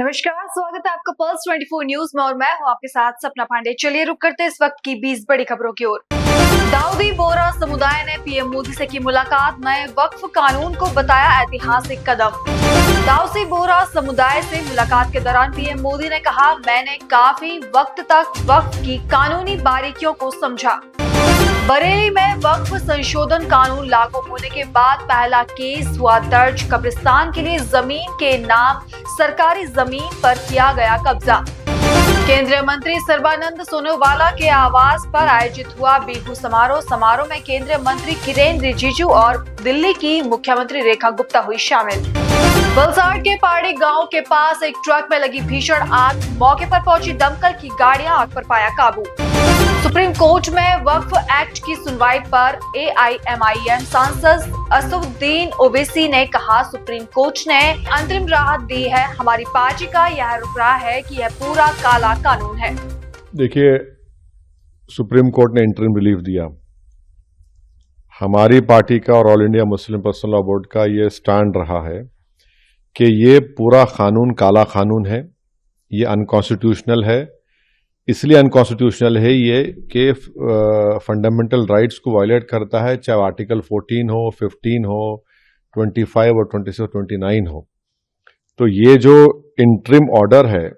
नमस्कार, स्वागत है आपका पल्स 24 न्यूज में और मैं हूं आपके साथ सपना पांडे। चलिए रुक करते इस वक्त की 20 बड़ी खबरों की ओर। दाऊदी बोहरा समुदाय ने पीएम मोदी से की मुलाकात, नए वक्फ कानून को बताया ऐतिहासिक कदम। दाऊदी बोहरा समुदाय से मुलाकात के दौरान पीएम मोदी ने कहा, मैंने काफी वक्त तक वक्फ की कानूनी बारीकियों को समझा। बरेली में वक्फ संशोधन कानून लागू होने के बाद पहला केस हुआ दर्ज, कब्रिस्तान के लिए जमीन के नाम सरकारी जमीन पर किया गया कब्जा। केंद्रीय मंत्री सर्बानंद सोनोवाला के आवास पर आयोजित हुआ बिहू समारोह में केंद्रीय मंत्री किरेन रिजिजू और दिल्ली की मुख्यमंत्री रेखा गुप्ता हुई शामिल। वलसाड़ के पहाड़ी गांव के पास एक ट्रक में लगी भीषण आग, मौके पर पहुंची दमकल की गाड़ियां, आग पर पाया काबू। सुप्रीम कोर्ट में वक्फ एक्ट की सुनवाई पर AIMIM सांसद असदुद्दीन ओवैसी ने कहा, सुप्रीम कोर्ट ने अंतरिम राहत दी है, हमारी पार्टी का यह रुख है कि यह पूरा काला कानून है। देखिए, सुप्रीम कोर्ट ने इंटरिम रिलीफ दिया। हमारी पार्टी का और all India Muslim personal law board का ये स्टैंड रहा है कि ये पूरा कानून काला कानून है, ये अनकॉन्स्टिट्यूशनल है। इसलिए अनकॉन्स्टिट्यूशनल है ये कि फंडामेंटल राइट्स को वायलेट करता है, चाहे आर्टिकल 14 हो, 15 हो, 25 और 26 और 29 हो। तो ये जो इंटरिम ऑर्डर है,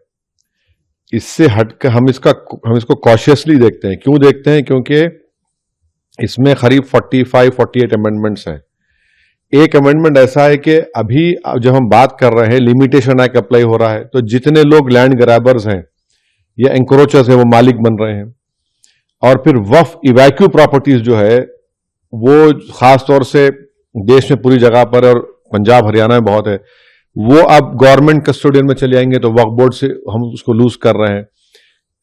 इससे हटकर हम इसको कॉशियसली देखते हैं। क्यों देखते हैं? क्योंकि इसमें करीब 45-48 अमेंडमेंट्स हैं। एक अमेंडमेंट ऐसा है कि अभी जब हम बात कर रहे हैं, लिमिटेशन एक्ट अप्लाई हो रहा है, तो जितने लोग लैंड ग्रैबर्स हैं या एंक्रोचर्स हैं, वो मालिक बन रहे हैं। और फिर वक्फ इवैक्यू प्रॉपर्टीज जो है, वो खास तौर से देश में पूरी जगह पर और पंजाब हरियाणा में बहुत है, वो अब गवर्नमेंट कस्टोडियन में चले आएंगे, तो वक्फ बोर्ड से हम उसको लूज कर रहे हैं।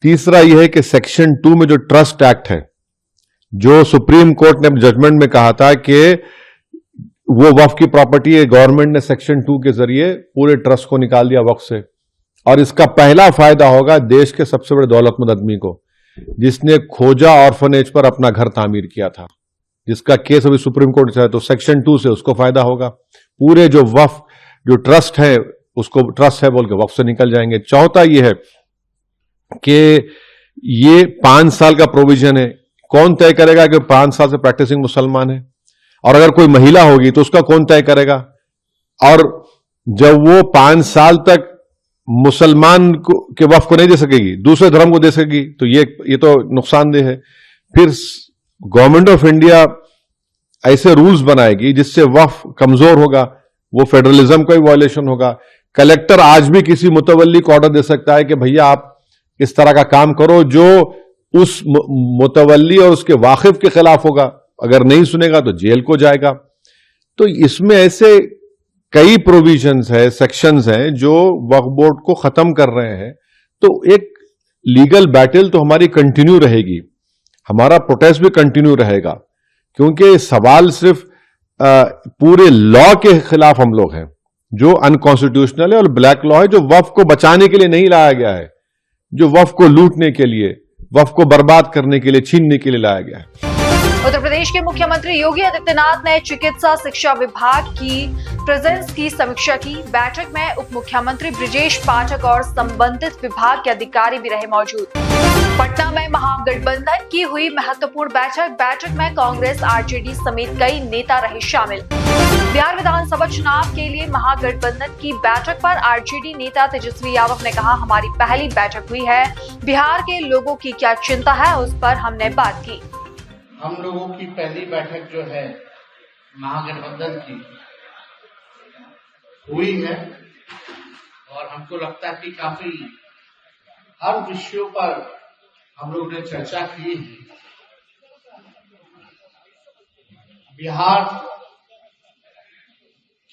तीसरा यह है कि सेक्शन 2 में जो ट्रस्ट एक्ट है, जो सुप्रीम कोर्ट ने जजमेंट में कहा था कि वो वक्फ की प्रॉपर्टी है, गवर्नमेंट ने सेक्शन 2 के जरिए पूरे ट्रस्ट को निकाल दिया वक्फ से। और इसका पहला फायदा होगा देश के सबसे बड़े दौलतमंद आदमी को, जिसने खोजा ऑर्फनेज पर अपना घर तामीर किया था, जिसका केस अभी सुप्रीम कोर्ट से है, तो सेक्शन 2 से उसको फायदा होगा। पूरे जो वक्फ जो ट्रस्ट है, उसको ट्रस्ट है बोल के वक्फ से निकल जाएंगे। चौथा यह है कि ये 5 साल का प्रोविजन है। कौन तय करेगा कि 5 साल से प्रैक्टिसिंग मुसलमान है? और अगर कोई महिला होगी तो उसका कौन तय करेगा? और जब वो 5 साल तक मुसलमान के वक्फ को नहीं दे सकेगी, दूसरे धर्म को दे सकेगी, तो ये तो नुकसानदेह है। फिर गवर्नमेंट ऑफ इंडिया ऐसे रूल्स बनाएगी जिससे वक्फ कमजोर होगा, वो फेडरलिज्म का भी वायलेशन होगा। कलेक्टर आज भी किसी मुतवल्ली को ऑर्डर दे सकता है कि भैया आप इस तरह का काम करो, जो उस मुतवल्ली और उसके वाकिफ के खिलाफ होगा। अगर नहीं सुनेगा तो जेल को जाएगा। तो इसमें ऐसे कई प्रोविजंस है, सेक्शंस हैं जो वक्फ बोर्ड को खत्म कर रहे हैं। तो एक लीगल बैटल तो हमारी कंटिन्यू रहेगी, हमारा प्रोटेस्ट भी कंटिन्यू रहेगा, क्योंकि सवाल सिर्फ पूरे लॉ के खिलाफ हम लोग हैं, जो अनकॉन्स्टिट्यूशनल है और ब्लैक लॉ है, जो वक्फ को बचाने के लिए नहीं लाया गया है, जो वक्फ को लूटने के लिए, वक्फ को बर्बाद करने के लिए, छीनने के लिए लाया गया है। उत्तर प्रदेश के मुख्यमंत्री योगी आदित्यनाथ ने चिकित्सा शिक्षा विभाग की प्रेजेंस की समीक्षा की। बैठक में उप मुख्यमंत्री ब्रिजेश पाठक और संबंधित विभाग के अधिकारी भी रहे मौजूद। पटना में महागठबंधन की हुई महत्वपूर्ण बैठक में कांग्रेस, आरजेडी समेत कई नेता रहे शामिल। बिहार विधानसभा चुनाव के लिए महागठबंधन की बैठक पर आरजेडी नेता तेजस्वी यादव ने कहा, हमारी पहली बैठक हुई है, बिहार के लोगों की क्या चिंता है उस पर हमने बात की। हम लोगों की पहली बैठक जो है महागठबंधन की हुई है और हमको लगता है कि काफी हर विषयों पर हम लोग ने चर्चा की है। बिहार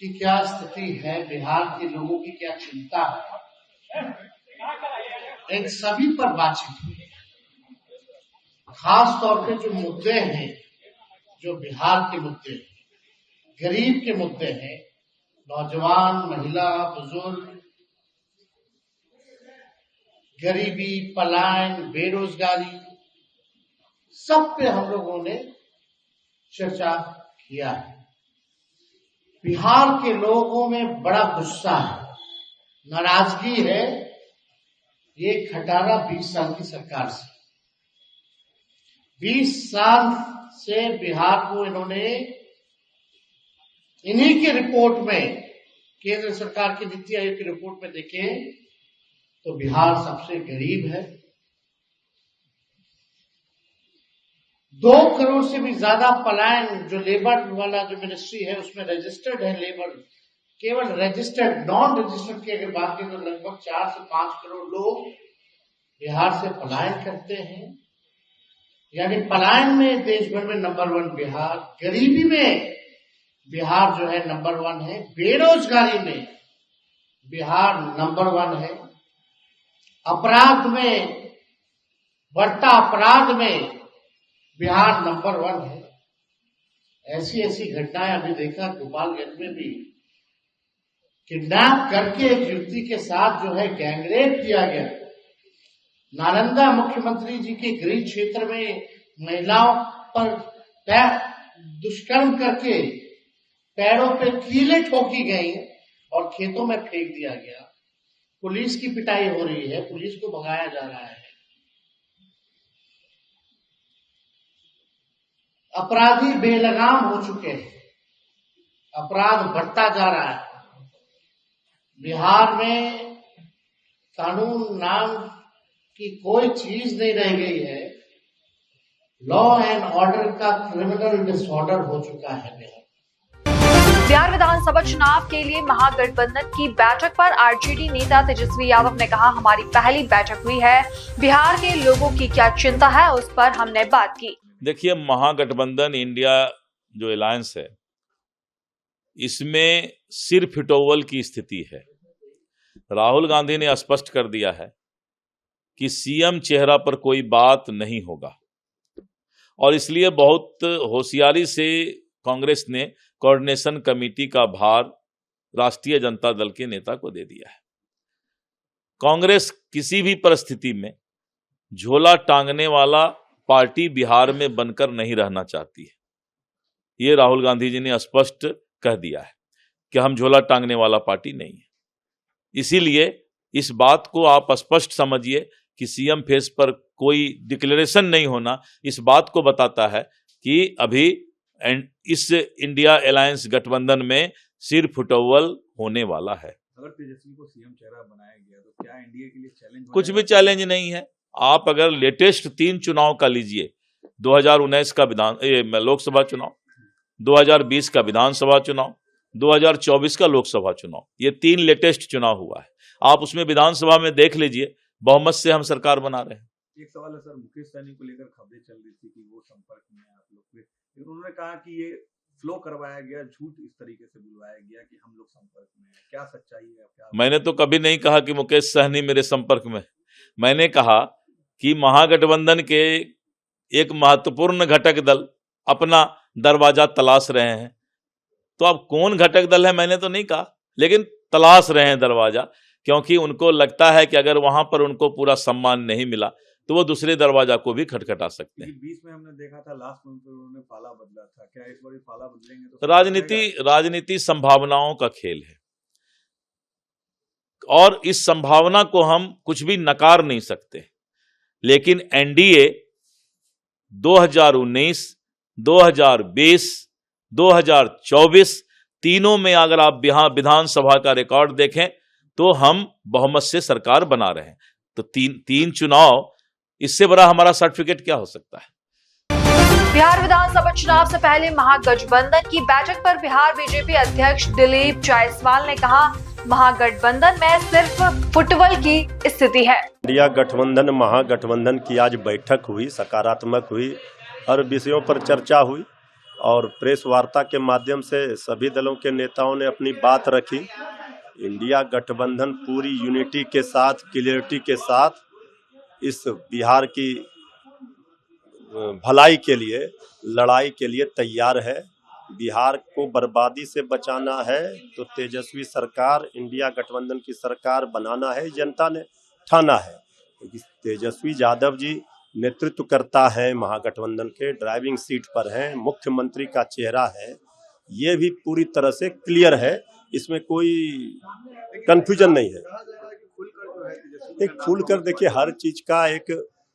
की क्या स्थिति है, बिहार के लोगों की क्या चिंता है, इन सभी पर बातचीत हुई। खास तौर पे जो मुद्दे हैं, जो बिहार के मुद्दे हैं, गरीब के मुद्दे हैं, नौजवान, महिला, बुजुर्ग, गरीबी, पलायन, बेरोजगारी, सब पे हम लोगों ने चर्चा किया है। बिहार के लोगों में बड़ा गुस्सा है, नाराजगी है ये खटारा 20 साल की सरकार से। 20 साल से बिहार को इन्होंने इन्हीं की रिपोर्ट में, केंद्र सरकार की नीति आयोग की रिपोर्ट में देखें तो बिहार सबसे गरीब है। 2 करोड़ से भी ज्यादा पलायन, जो लेबर वाला जो मिनिस्ट्री है उसमें रजिस्टर्ड है लेबर, केवल रजिस्टर्ड, नॉन रजिस्टर्ड की अगर बात करें तो लगभग 4 से 5 करोड़ लोग बिहार से पलायन करते हैं। यानी पलायन में देश भर में नंबर 1 बिहार, गरीबी में बिहार जो है नंबर 1 है, बेरोजगारी में बिहार नंबर 1 है, अपराध में, बढ़ता अपराध में बिहार नंबर 1 है। ऐसी ऐसी घटनाएं अभी देखा गोपालगंज में भी, किडनैप करके एक युवती के साथ जो है गैंगरेप किया गया। नालंदा मुख्यमंत्री जी के गृह क्षेत्र में महिलाओं पर दुष्कर्म करके पैरों पे कीलें ठोकी गई और खेतों में फेंक दिया गया। पुलिस की पिटाई हो रही है, पुलिस को भगाया जा रहा है। अपराधी बेलगाम हो चुके हैं, अपराध बढ़ता जा रहा है। बिहार में कानून नाम की कोई चीज नहीं रह गई है। लॉ एंड ऑर्डर का क्रिमिनल डिसऑर्डर हो चुका है बिहार। बिहार विधानसभा चुनाव के लिए महागठबंधन की बैठक पर आरजेडी नेता तेजस्वी यादव ने कहा, हमारी पहली बैठक हुई है, बिहार के लोगों की क्या चिंता है उस पर हमने बात की। देखिए, महागठबंधन इंडिया जो अलायंस है, इसमें सिर फिटोवल की स्थिति है। राहुल गांधी ने स्पष्ट कर दिया है कि सीएम चेहरा पर कोई बात नहीं होगा और इसलिए बहुत होशियारी से कांग्रेस ने कोऑर्डिनेशन कमेटी का भार राष्ट्रीय जनता दल के नेता को दे दिया है। कांग्रेस किसी भी परिस्थिति में झोला टांगने वाला पार्टी बिहार में बनकर नहीं रहना चाहती है। ये राहुल गांधी जी ने स्पष्ट कह दिया है कि हम झोला टांगने वाला पार्टी नहीं है। इसीलिए इस बात को आप स्पष्ट समझिए कि सीएम फेस पर कोई डिक्लेरेशन नहीं होना इस बात को बताता है कि अभी इस इंडिया अलायंस गठबंधन में सिर फुटोवल होने वाला है। अगर तेजस्वी को सीएम चेहरा बनाया गया तो क्या एनडीए के लिए चैलेंज? कुछ भी चैलेंज नहीं है। आप अगर लेटेस्ट 3 चुनाव का लीजिए, 2019 का लोकसभा चुनाव, 2020 का विधानसभा चुनाव, 2024 का लोकसभा चुनाव, ये 3 लेटेस्ट चुनाव हुआ है। आप उसमें विधानसभा में देख लीजिए, बहुमत से हम सरकार बना रहे हैं। एक सवाल है सर, मुकेश सहनी को लेकर खबरें चल रही थी कि वो संपर्क में है आप लोग के, लेकिन उन्होंने कहा कि ये फ्लो करवाया गया, झूठ इस तरीके से बुलवाया गया कि हम लोग संपर्क में हैं। क्या सच्चाई है? मैंने तो कभी नहीं कहा कि मुकेश सहनी मेरे संपर्क में। मैंने कहा कि महागठबंधन के एक महत्वपूर्ण घटक दल अपना दरवाजा तलाश रहे हैं। तो अब कौन घटक दल है मैंने तो नहीं कहा, लेकिन तलाश रहे हैं दरवाजा, क्योंकि उनको लगता है कि अगर वहां पर उनको पूरा सम्मान नहीं मिला तो वो दूसरे दरवाजा को भी खटखटा सकते हैं। बीच में हमने देखा था लास्ट मंथ उन्होंने फाला बदला था, क्या इस बार फाला बदलेंगे? तो राजनीति संभावनाओं का खेल है और इस संभावना को हम कुछ भी नकार नहीं सकते। लेकिन एनडीए 2019, 2020, 2024 तीनों में अगर आप विधानसभा का रिकॉर्ड देखें तो हम बहुमत से सरकार बना रहे हैं। तो तीन चुनाव, इससे बड़ा हमारा सर्टिफिकेट क्या हो सकता है। बिहार विधानसभा चुनाव से पहले महागठबंधन की बैठक पर बिहार बीजेपी अध्यक्ष दिलीप जायसवाल ने कहा, महागठबंधन में सिर्फ फुटबॉल की स्थिति है। इंडिया गठबंधन महागठबंधन की आज बैठक हुई, सकारात्मक हुई, हर विषयों पर चर्चा हुई और प्रेस वार्ता के माध्यम से सभी दलों के नेताओं ने अपनी बात रखी। इंडिया गठबंधन पूरी यूनिटी के साथ, क्लियरिटी के साथ इस बिहार की भलाई के लिए, लड़ाई के लिए तैयार है। बिहार को बर्बादी से बचाना है तो तेजस्वी सरकार, इंडिया गठबंधन की सरकार बनाना है, जनता ने ठाना है। क्योंकि तेजस्वी यादव जी नेतृत्व करता है, महागठबंधन के ड्राइविंग सीट पर हैं, मुख्यमंत्री का चेहरा है, ये भी पूरी तरह से क्लियर है इसमें कोई कंफ्यूजन नहीं है। एक खुलकर देखिए, हर चीज का एक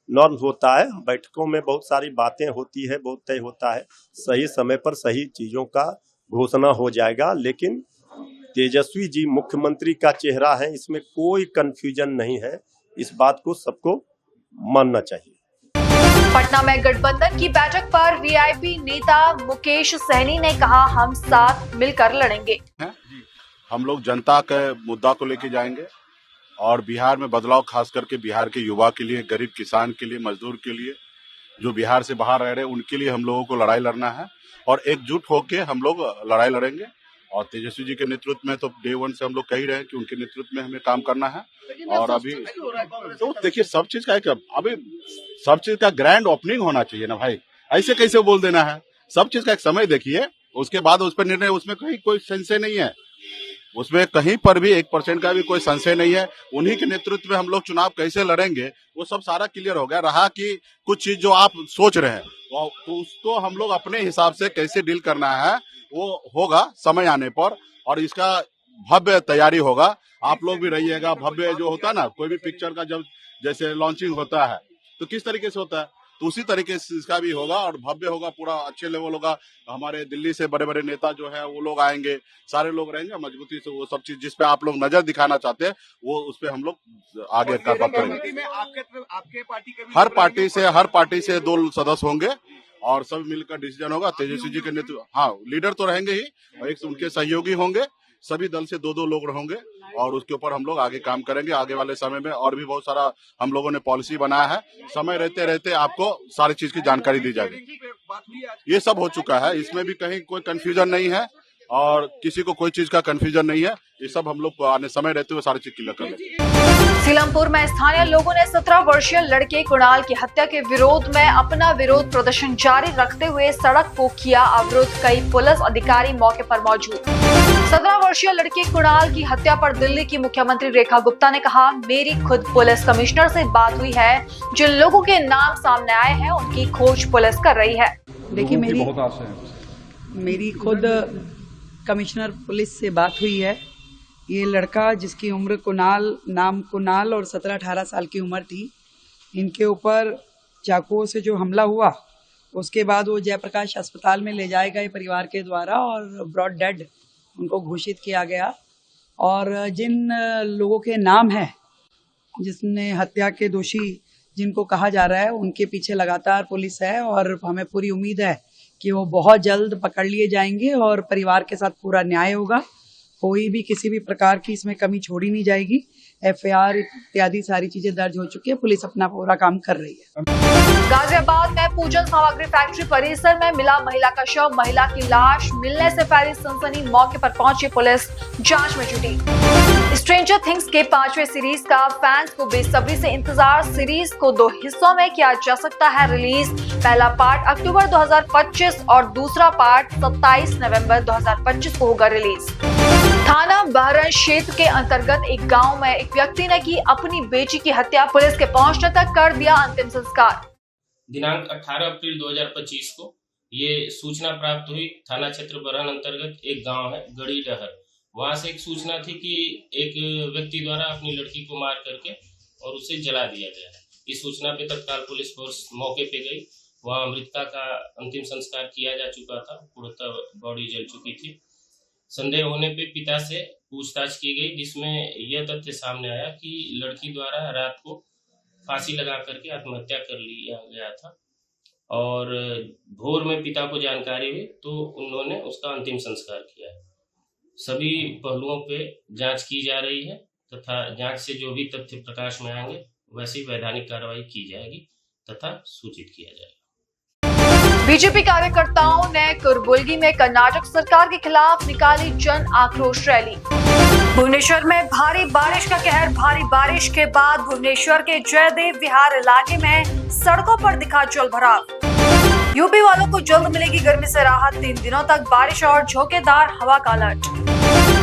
नॉर्म होता है। बैठकों में बहुत सारी बातें होती है, बहुत तय होता है, सही समय पर सही चीजों का घोषणा हो जाएगा। लेकिन तेजस्वी जी मुख्यमंत्री का चेहरा है, इसमें कोई कंफ्यूजन नहीं है। इस बात को सबको मानना चाहिए। पटना में गठबंधन की बैठक पर वीआईपी नेता मुकेश सहनी ने कहा, हम साथ मिलकर लड़ेंगे। हम लोग जनता के मुद्दा को लेके जाएंगे और बिहार में बदलाव, खास करके बिहार के युवा के लिए, गरीब किसान के लिए, मजदूर के लिए, जो बिहार से बाहर रह रहे हैं, उनके लिए हम लोगों को लड़ाई लड़ना है और एकजुट होके हम लोग लड़ाई लड़ेंगे। और तेजस्वी जी के नेतृत्व में तो डे वन से हम लोग कह ही रहे हैं कि उनके नेतृत्व में हमें काम करना है। और अभी तो देखिए, सब चीज का अभी सब चीज का ग्रैंड ओपनिंग होना चाहिए ना भाई, ऐसे कैसे बोल देना है। सब चीज का एक समय देखिए, उसके बाद उस पर निर्णय, उसमें कहीं कोई संशय नहीं है, उसमें कहीं पर भी 1% का भी कोई संशय नहीं है। उन्हीं के नेतृत्व में हम लोग चुनाव कैसे लड़ेंगे वो सब सारा क्लियर हो गया। रहा कि कुछ चीज जो आप सोच रहे हैं तो उसको हम लोग अपने हिसाब से कैसे डील करना है वो होगा समय आने पर, और इसका भव्य तैयारी होगा। आप लोग भी रहिएगा। भव्य जो होता है ना, कोई भी पिक्चर का जब जैसे लॉन्चिंग होता है तो किस तरीके से होता है, तो उसी तरीके से इसका भी होगा और भव्य होगा, पूरा अच्छे लेवल होगा। हमारे दिल्ली से बड़े बड़े नेता जो है वो लोग आएंगे, सारे लोग रहेंगे मजबूती से। वो सब चीज जिस पे आप लोग नजर दिखाना चाहते हैं वो उस पे हम लोग आगे का करेंगे। हर पार्टी से 2 सदस्य होंगे और सब मिलकर डिसीजन होगा। तेजस्वी जी के नेतृत्व, हाँ, लीडर तो रहेंगे ही, एक उनके सहयोगी होंगे, सभी दल से 2-2 लोग होंगे और उसके ऊपर हम लोग आगे काम करेंगे। आगे वाले समय में और भी बहुत सारा हम लोगों ने पॉलिसी बनाया है। समय रहते रहते आपको सारी चीज की जानकारी दी जाएगी। ये सब हो चुका है, इसमें भी कहीं कोई कंफ्यूजन नहीं है और किसी को कोई चीज का कंफ्यूजन नहीं है। ये सब हम लोग आने समय रहते हुए सारी चीज क्लियर कर लेंगे। सीलमपुर में स्थानीय लोगों ने 17 वर्षीय लड़के कुणाल की हत्या के विरोध में अपना विरोध प्रदर्शन जारी रखते हुए सड़क को किया अवरुद्ध। कई पुलिस अधिकारी मौके पर मौजूद। 17 वर्षीय लड़के कुणाल की हत्या पर दिल्ली की मुख्यमंत्री रेखा गुप्ता ने कहा, मेरी खुद पुलिस कमिश्नर से बात हुई है। जिन लोगों के नाम सामने आए हैं उनकी खोज पुलिस कर रही है। देखिए, मेरी खुद कमिश्नर पुलिस से बात हुई है। ये लड़का जिसकी उम्र कुणाल और 17-18 साल की उम्र थी, इनके ऊपर चाकुओं से जो हमला हुआ उसके बाद वो जयप्रकाश अस्पताल में ले जाए गए परिवार के द्वारा और ब्रॉड डेड उनको घोषित किया गया। और जिन लोगों के नाम हैं, जिसने हत्या के दोषी जिनको कहा जा रहा है, उनके पीछे लगातार पुलिस है और हमें पूरी उम्मीद है कि वो बहुत जल्द पकड़ लिए जाएंगे और परिवार के साथ पूरा न्याय होगा। कोई भी किसी भी प्रकार की इसमें कमी छोड़ी नहीं जाएगी। एफआईआर इत्यादि सारी चीजें दर्ज हो चुकी है, पुलिस अपना पूरा काम कर रही है। गाजियाबाद में पूजन सामग्री फैक्ट्री परिसर में मिला महिला का शव। महिला की लाश मिलने से फैली सनसनी। मौके पर पहुंची पुलिस जांच में जुटी। स्ट्रेंजर थिंग्स के 5वें सीरीज का फैंस को बेसब्री से इंतजार। सीरीज को 2 हिस्सों में किया जा सकता है रिलीज। पहला पार्ट अक्टूबर 2025 और दूसरा पार्ट 27 नवंबर 2025 को होगा रिलीज। थाना बहराइच क्षेत्र के अंतर्गत एक गांव में एक व्यक्ति ने की अपनी बेटी की हत्या। पुलिस के पहुंचने तक कर दिया अंतिम संस्कार। दिनांक 18 अप्रैल 2025 को ये सूचना प्राप्त हुई। थाना क्षेत्र बरहन अंतर्गत एक गांव है गड़ी डहर, वहां से एक सूचना थी कि एक व्यक्ति द्वारा अपनी लड़की को मार करके और उसे जला दिया गया। इस सूचना पे तत्काल पुलिस फोर्स मौके पे गई। वहां मृतका का अंतिम संस्कार किया जा चुका था, पूर्णतः बॉडी जल चुकी थी। संदेह होने पे पिता से पूछताछ की गई, जिसमें यह तथ्य सामने आया कि लड़की द्वारा रात को फांसी लगा करके आत्महत्या कर लिया गया था और भोर में पिता को जानकारी हुई तो उन्होंने उसका अंतिम संस्कार किया है। सभी पहलुओं पे जांच की जा रही है तथा जांच से जो भी तथ्य प्रकाश में आएंगे वैसी वैधानिक कार्रवाई की जाएगी तथा सूचित किया जाएगा। बीजेपी कार्यकर्ताओं ने कुरबुलगी में कर्नाटक सरकार के खिलाफ निकाली जन आक्रोश रैली। भुवनेश्वर में भारी बारिश का कहर। भारी बारिश के बाद भुवनेश्वर के जयदेव विहार इलाके में सड़कों पर दिखा जलभराव। यूपी वालों को जल्द मिलेगी गर्मी से राहत। 3 दिनों तक बारिश और झोंकेदार हवा का अलर्ट।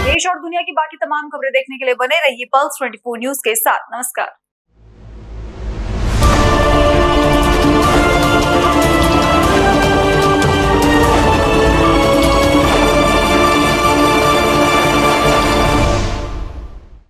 देश और दुनिया की बाकी तमाम खबरें देखने के लिए बने रहिए पल्स 24 न्यूज के साथ। नमस्कार।